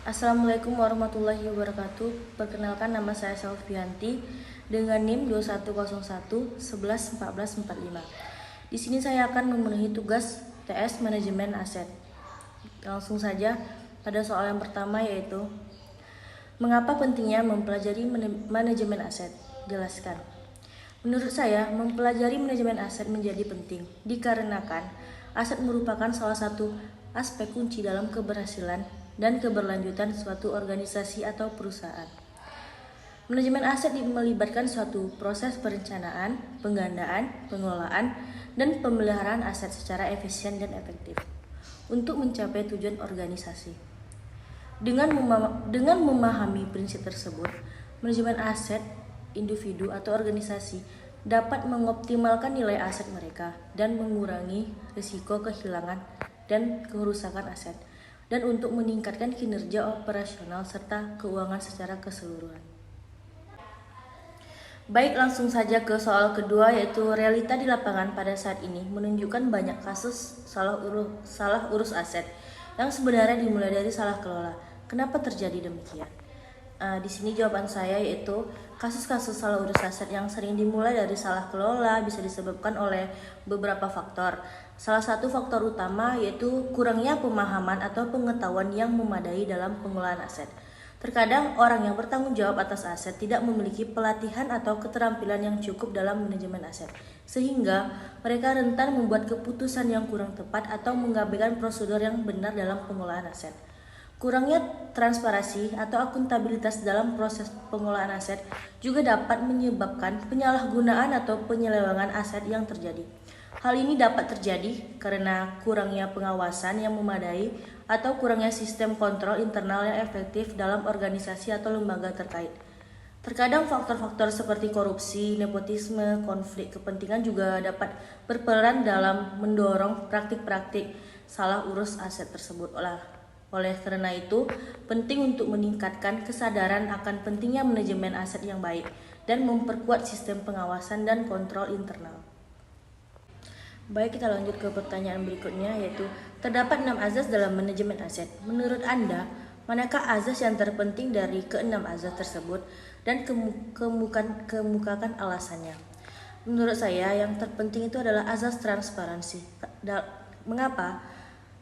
Assalamualaikum warahmatullahi wabarakatuh. Perkenalkan, nama saya Selvianti dengan NIM 2101 11 14 45. Di sini saya akan memenuhi tugas TS Manajemen Aset. Langsung saja pada soal yang pertama, yaitu mengapa pentingnya mempelajari manajemen aset? Jelaskan. Menurut saya, mempelajari manajemen aset menjadi penting dikarenakan aset merupakan salah satu aspek kunci dalam keberhasilan dan keberlanjutan suatu organisasi atau perusahaan. Manajemen aset melibatkan suatu proses perencanaan, penggandaan, pengelolaan, dan pemeliharaan aset secara efisien dan efektif untuk mencapai tujuan organisasi. Dengan memahami prinsip tersebut, manajemen aset individu atau organisasi dapat mengoptimalkan nilai aset mereka dan mengurangi risiko kehilangan dan kerusakan aset, dan untuk meningkatkan kinerja operasional serta keuangan secara keseluruhan. Baik, langsung saja ke soal kedua, yaitu realita di lapangan pada saat ini menunjukkan banyak kasus salah urus aset yang sebenarnya dimulai dari salah kelola. Kenapa terjadi demikian? Di sini jawaban saya, yaitu kasus-kasus salah urus aset yang sering dimulai dari salah kelola bisa disebabkan oleh beberapa faktor. Salah satu faktor utama yaitu kurangnya pemahaman atau pengetahuan yang memadai dalam pengelolaan aset. Terkadang orang yang bertanggung jawab atas aset tidak memiliki pelatihan atau keterampilan yang cukup dalam manajemen aset, sehingga mereka rentan membuat keputusan yang kurang tepat atau mengabaikan prosedur yang benar dalam pengelolaan aset. Kurangnya transparansi atau akuntabilitas dalam proses pengelolaan aset juga dapat menyebabkan penyalahgunaan atau penyelewengan aset yang terjadi. Hal ini dapat terjadi karena kurangnya pengawasan yang memadai atau kurangnya sistem kontrol internal yang efektif dalam organisasi atau lembaga terkait. Terkadang faktor-faktor seperti korupsi, nepotisme, konflik kepentingan juga dapat berperan dalam mendorong praktik-praktik salah urus aset tersebut. Oleh karena itu, penting untuk meningkatkan kesadaran akan pentingnya manajemen aset yang baik dan memperkuat sistem pengawasan dan kontrol internal. Baik, kita lanjut ke pertanyaan berikutnya, yaitu terdapat 6 azas dalam manajemen aset. Menurut Anda, manakah azas yang terpenting dari ke-6 azas tersebut dan kemukakan alasannya? Menurut saya, yang terpenting itu adalah azas transparansi. Mengapa?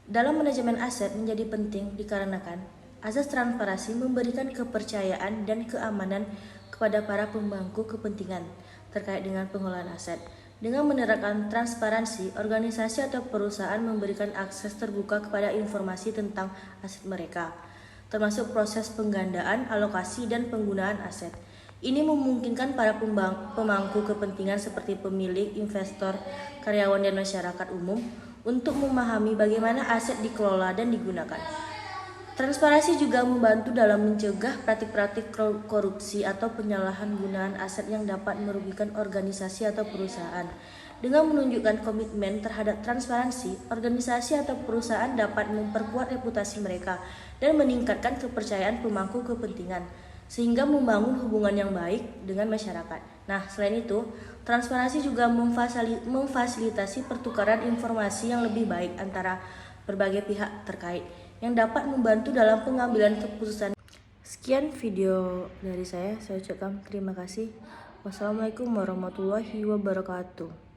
Dalam manajemen aset menjadi penting dikarenakan azas transparansi memberikan kepercayaan dan keamanan kepada para pemangku kepentingan terkait dengan pengelolaan aset. Dengan menerapkan transparansi, organisasi atau perusahaan memberikan akses terbuka kepada informasi tentang aset mereka, termasuk proses penggandaan, alokasi, dan penggunaan aset. Ini memungkinkan para pemangku kepentingan seperti pemilik, investor, karyawan, dan masyarakat umum untuk memahami bagaimana aset dikelola dan digunakan. Transparansi juga membantu dalam mencegah praktik-praktik korupsi atau penyalahgunaan aset yang dapat merugikan organisasi atau perusahaan. Dengan menunjukkan komitmen terhadap transparansi, organisasi atau perusahaan dapat memperkuat reputasi mereka dan meningkatkan kepercayaan pemangku kepentingan, sehingga membangun hubungan yang baik dengan masyarakat. Nah, selain itu, transparansi juga memfasilitasi pertukaran informasi yang lebih baik antara berbagai pihak terkait yang dapat membantu dalam pengambilan keputusan. Sekian video dari saya ucapkan terima kasih. Wassalamualaikum warahmatullahi wabarakatuh.